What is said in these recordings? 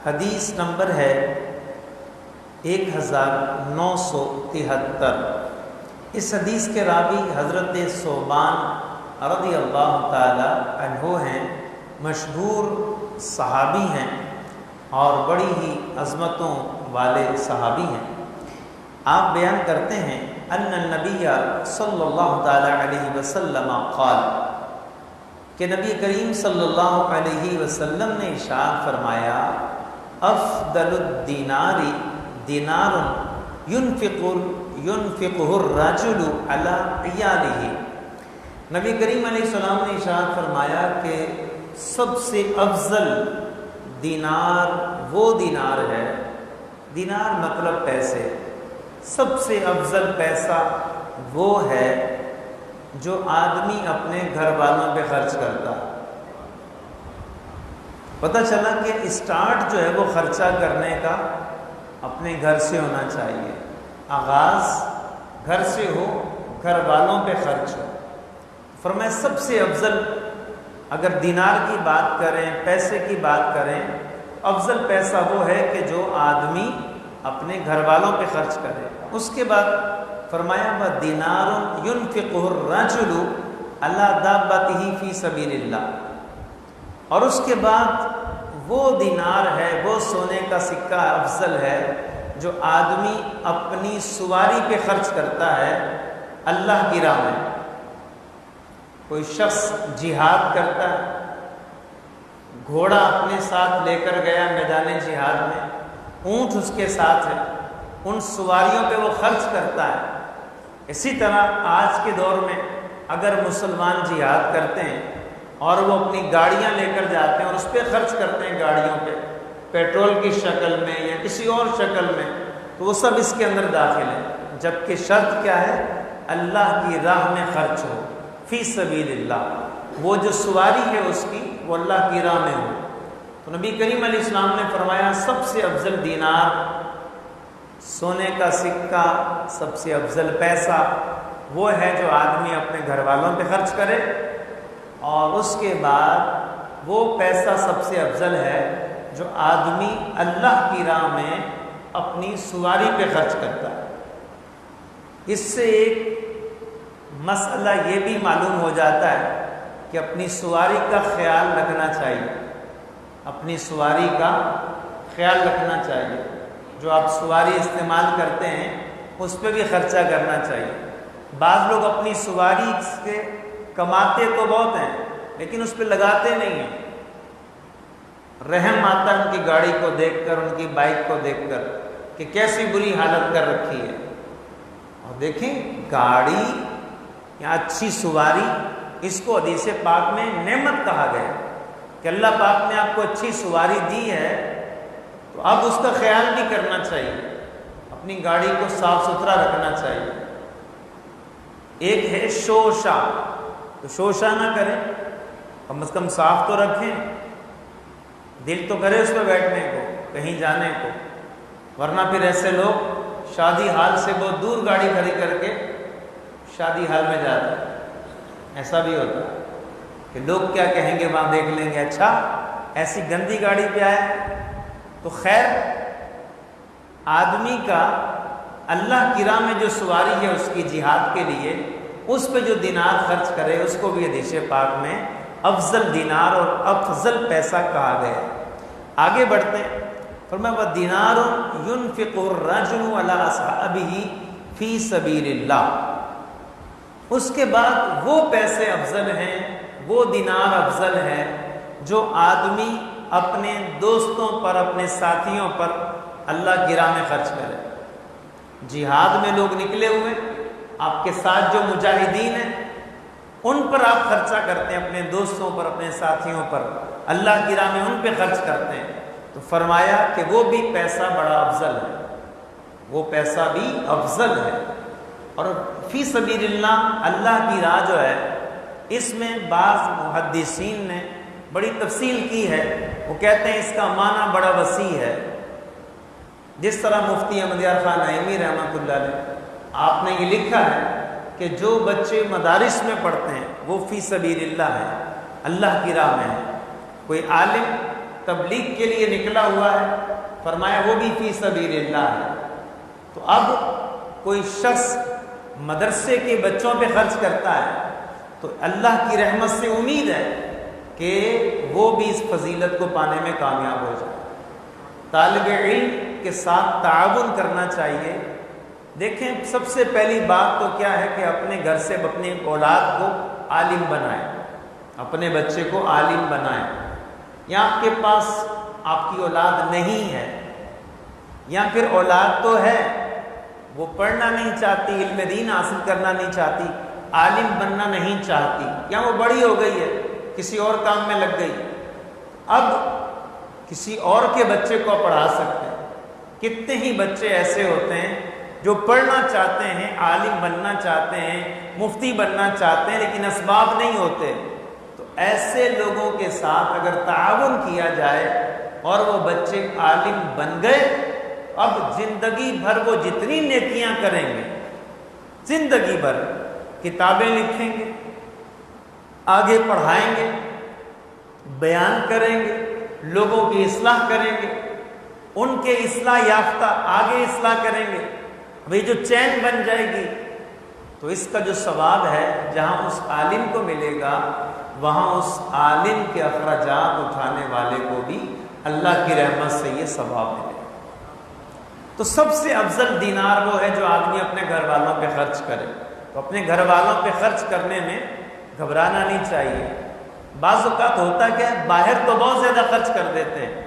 حدیث نمبر ہے 1973۔ اس حدیث کے راوی حضرت ثوبان رضی اللہ تعالی عنہ ہیں، مشہور صحابی ہیں اور بڑی ہی عظمتوں والے صحابی ہیں۔ آپ بیان کرتے ہیں ان النبی صلی اللہ تعالی علیہ وسلم قال کہ نبی کریم صلی اللہ علیہ وسلم نے ارشاد فرمایا افضل الدینار دینار ينفقه الرجل على عیالہ۔ نبی کریم علیہ السلام نے ارشاد فرمایا کہ سب سے افضل دینار وہ دینار ہے، دینار مطلب پیسے، سب سے افضل پیسہ وہ ہے جو آدمی اپنے گھر والوں پہ خرچ کرتا۔ پتہ چلا کہ اسٹارٹ جو ہے وہ خرچہ کرنے کا اپنے گھر سے ہونا چاہیے، آغاز گھر سے ہو، گھر والوں پہ خرچ ہو۔ فرمایا سب سے افضل اگر دینار کی بات کریں، پیسے کی بات کریں، افضل پیسہ وہ ہے کہ جو آدمی اپنے گھر والوں پہ خرچ کرے۔ اس کے بعد فرمایا وَدِينَارٌ يُنْفِقُهُ الرَّجُلُ عَلَى دَابَّتِهِ فِي سَبِيلِ اللَّهِ۔ اور اس کے بعد وہ دینار ہے، وہ سونے کا سکہ افضل ہے جو آدمی اپنی سواری پہ خرچ کرتا ہے اللہ کی راہ میں۔ کوئی شخص جہاد کرتا ہے، گھوڑا اپنے ساتھ لے کر گیا میدان جہاد میں، اونٹ اس کے ساتھ ہے، ان سواریوں پہ وہ خرچ کرتا ہے۔ اسی طرح آج کے دور میں اگر مسلمان جہاد کرتے ہیں اور وہ اپنی گاڑیاں لے کر جاتے ہیں اور اس پہ خرچ کرتے ہیں، گاڑیوں پہ پیٹرول کی شکل میں یا کسی اور شکل میں، تو وہ سب اس کے اندر داخل ہے، جبکہ شرط کیا ہے؟ اللہ کی راہ میں خرچ ہو، فی سبیل اللہ، وہ جو سواری ہے اس کی وہ اللہ کی راہ میں ہو۔ تو نبی کریم علیہ السلام نے فرمایا سب سے افضل دینار، سونے کا سکہ، سب سے افضل پیسہ وہ ہے جو آدمی اپنے گھر والوں پہ خرچ کرے، اور اس کے بعد وہ پیسہ سب سے افضل ہے جو آدمی اللہ کی راہ میں اپنی سواری پہ خرچ کرتا ہے۔ اس سے ایک مسئلہ یہ بھی معلوم ہو جاتا ہے کہ اپنی سواری کا خیال رکھنا چاہیے، اپنی سواری کا خیال رکھنا چاہیے، جو آپ سواری استعمال کرتے ہیں اس پہ بھی خرچہ کرنا چاہیے۔ بعض لوگ اپنی سواری سے کماتے تو بہت ہیں لیکن اس پہ لگاتے نہیں ہیں۔ رحم آتا ہے ان کی گاڑی کو دیکھ کر، ان کی بائک کو دیکھ کر کہ کیسی بری حالت کر رکھی ہے۔ اور دیکھیں گاڑی یا اچھی سواری، اس کو حدیث پاک میں نعمت کہا گیا کہ اللہ پاک نے آپ کو اچھی سواری دی ہے تو اب اس کا خیال بھی کرنا چاہیے، اپنی گاڑی کو صاف ستھرا رکھنا چاہیے۔ ایک ہے شوشا، تو شوشا نہ کریں، کم از کم صاف تو رکھیں، دل تو کرے اس پہ بیٹھنے کو، کہیں جانے کو، ورنہ پھر ایسے لوگ شادی ہال سے بہت دور گاڑی کھڑی کر کے شادی ہال میں جاتے ہیں۔ ایسا بھی ہوتا ہے کہ لوگ کیا کہیں گے، وہاں دیکھ لیں گے، اچھا ایسی گندی گاڑی پہ آئے۔ تو خیر آدمی کا اللہ کی راہ میں جو سواری ہے اس کی جہاد کے لیے، اس پہ جو دینار خرچ کرے اس کو بھی حدیث پاک میں افضل دینار اور افضل پیسہ کہا گیا۔ آگے بڑھتے ہیں، فرمایا وَدِينَارٌ يُنْفِقُهُ الرَّجُلُ عَلَىٰ أَصْحَابِهِ فِي سَبِيلِ اللَّهِ۔ اس کے بعد وہ پیسے افضل ہیں، وہ دینار افضل ہے جو آدمی اپنے دوستوں پر، اپنے ساتھیوں پر اللہ کی راہ میں خرچ کرے۔ جہاد میں لوگ نکلے ہوئے، آپ کے ساتھ جو مجاہدین ہیں ان پر آپ خرچہ کرتے ہیں، اپنے دوستوں پر، اپنے ساتھیوں پر، اللہ کی راہ میں ان پہ خرچ کرتے ہیں۔ تو فرمایا کہ وہ بھی پیسہ بڑا افضل ہے، وہ پیسہ بھی افضل ہے۔ اور فی سبیل اللہ، اللہ کی راہ جو ہے، اس میں بعض محدثین نے بڑی تفصیل کی ہے، وہ کہتے ہیں اس کا معنی بڑا وسیع ہے۔ جس طرح مفتی احمد یار خان نعیمی رحمۃ اللہ علیہ، آپ نے یہ لکھا ہے کہ جو بچے مدارس میں پڑھتے ہیں وہ فی سبیل اللہ ہے، اللہ کی راہ میں ہے۔ کوئی عالم تبلیغ کے لیے نکلا ہوا ہے، فرمایا وہ بھی فی سبیل اللہ ہے۔ تو اب کوئی شخص مدرسے کے بچوں پہ خرچ کرتا ہے تو اللہ کی رحمت سے امید ہے کہ وہ بھی اس فضیلت کو پانے میں کامیاب ہو جائے۔ طالب علم کے ساتھ تعاون کرنا چاہیے۔ دیکھیں، سب سے پہلی بات تو کیا ہے کہ اپنے گھر سے اپنی اولاد کو عالم بنائیں، اپنے بچے کو عالم بنائیں۔ یا آپ کے پاس آپ کی اولاد نہیں ہے، یا پھر اولاد تو ہے وہ پڑھنا نہیں چاہتی، علم دین حاصل کرنا نہیں چاہتی، عالم بننا نہیں چاہتی، یا وہ بڑی ہو گئی ہے کسی اور کام میں لگ گئی، اب کسی اور کے بچے کو پڑھا سکتے ہیں۔ کتنے ہی بچے ایسے ہوتے ہیں جو پڑھنا چاہتے ہیں، عالم بننا چاہتے ہیں، مفتی بننا چاہتے ہیں، لیکن اسباب نہیں ہوتے۔ تو ایسے لوگوں کے ساتھ اگر تعاون کیا جائے اور وہ بچے عالم بن گئے، اب زندگی بھر وہ جتنی نیکیاں کریں گے، زندگی بھر کتابیں لکھیں گے، آگے پڑھائیں گے، بیان کریں گے، لوگوں کی اصلاح کریں گے، ان کے اصلاح یافتہ آگے اصلاح کریں گے، ابھی جو چین بن جائے گی، تو اس کا جو ثواب ہے جہاں اس عالم کو ملے گا، وہاں اس عالم کے اخراجات اٹھانے والے کو بھی اللہ کی رحمت سے یہ ثواب ملے گا۔ تو سب سے افضل دینار وہ ہے جو آدمی اپنے گھر والوں پہ خرچ کرے۔ تو اپنے گھر والوں پہ خرچ کرنے میں گھبرانا نہیں چاہیے۔ بعض اوقات ہوتا کیا ہے، باہر تو بہت زیادہ خرچ کر دیتے ہیں،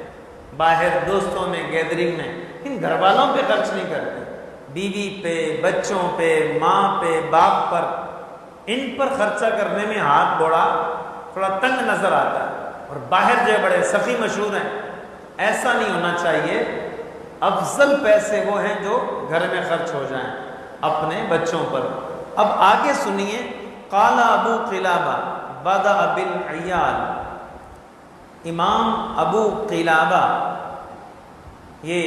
باہر دوستوں میں، گیدرنگ میں، لیکن گھر والوں پہ خرچ نہیں کرتے، بیوی پہ، بچوں پہ، ماں پہ، باپ پر، ان پر خرچہ کرنے میں ہاتھ تھوڑا تنگ نظر آتا ہے، اور باہر جو بڑے سخی مشہور ہیں، ایسا نہیں ہونا چاہیے۔ افضل پیسے وہ ہیں جو گھر میں خرچ ہو جائیں اپنے بچوں پر۔ اب آگے سنیے، قال ابو قلابہ بدأ بالعیال۔ امام ابو قلابہ یہ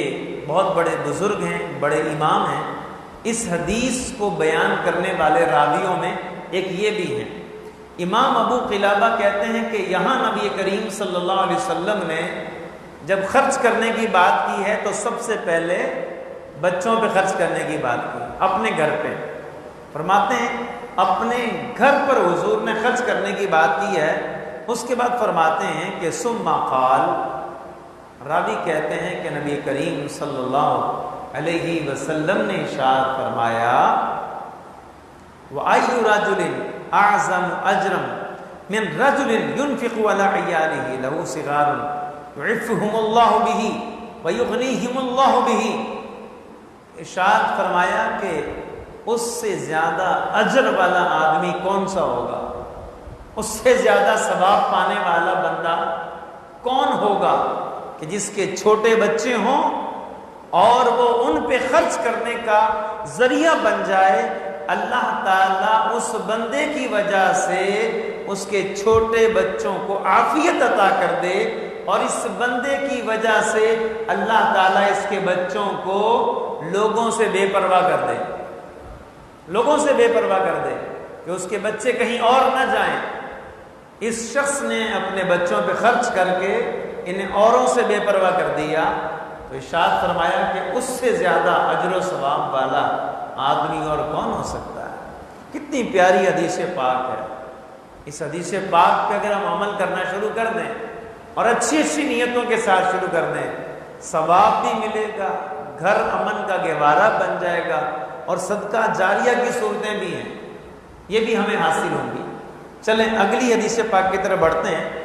بہت بڑے بزرگ ہیں، بڑے امام ہیں۔ اس حدیث کو بیان کرنے والے راویوں میں ایک یہ بھی ہیں۔ امام ابو قلابہ کہتے ہیں کہ یہاں نبی کریم صلی اللہ علیہ وسلم نے جب خرچ کرنے کی بات کی ہے تو سب سے پہلے بچوں پہ خرچ کرنے کی بات کی، اپنے گھر پہ۔ فرماتے ہیں اپنے گھر پر حضور نے خرچ کرنے کی بات کی ہے، اس کے بعد فرماتے ہیں کہ ثم قال، راوی کہتے ہیں کہ نبی کریم صلی اللہ علیہ وسلم نے ارشاد فرمایا، وَأَيُّ رَجُلٍ أَعْظَمُ أَجْرًا مِنْ رَجُلٍ يُنْفِقُ عَلَىٰ عِيَالِهِ لَهُ صِغَارٌ يُعِفُّهُمُ اللَّهُ بِهِ وَيُغْنِيهِمُ اللَّهُ بِهِ۔ ارشاد فرمایا کہ اس سے زیادہ اجر والا آدمی کون سا ہوگا، اس سے زیادہ ثواب پانے والا بندہ کون ہوگا کہ جس کے چھوٹے بچے ہوں اور وہ ان پہ خرچ کرنے کا ذریعہ بن جائے۔ اللہ تعالیٰ اس بندے کی وجہ سے اس کے چھوٹے بچوں کو عافیت عطا کر دے، اور اس بندے کی وجہ سے اللہ تعالیٰ اس کے بچوں کو لوگوں سے بے پرواہ کر دے، لوگوں سے بے پرواہ کر دے کہ اس کے بچے کہیں اور نہ جائیں۔ اس شخص نے اپنے بچوں پہ خرچ کر کے انہیں اوروں سے بے پرواہ کر دیا، تو ارشاد فرمایا کہ اس سے زیادہ اجر و ثواب والا آدمی اور کون ہو سکتا ہے۔ کتنی پیاری حدیث پاک ہے۔ اس حدیث پاک پہ اگر ہم عمل کرنا شروع کر دیں اور اچھی اچھی نیتوں کے ساتھ شروع کر دیں، ثواب بھی ملے گا، گھر امن کا گہوارہ بن جائے گا، اور صدقہ جاریہ کی صورتیں بھی ہیں، یہ بھی ہمیں حاصل ہوں گی۔ چلیں اگلی حدیث پاک کی طرف بڑھتے ہیں۔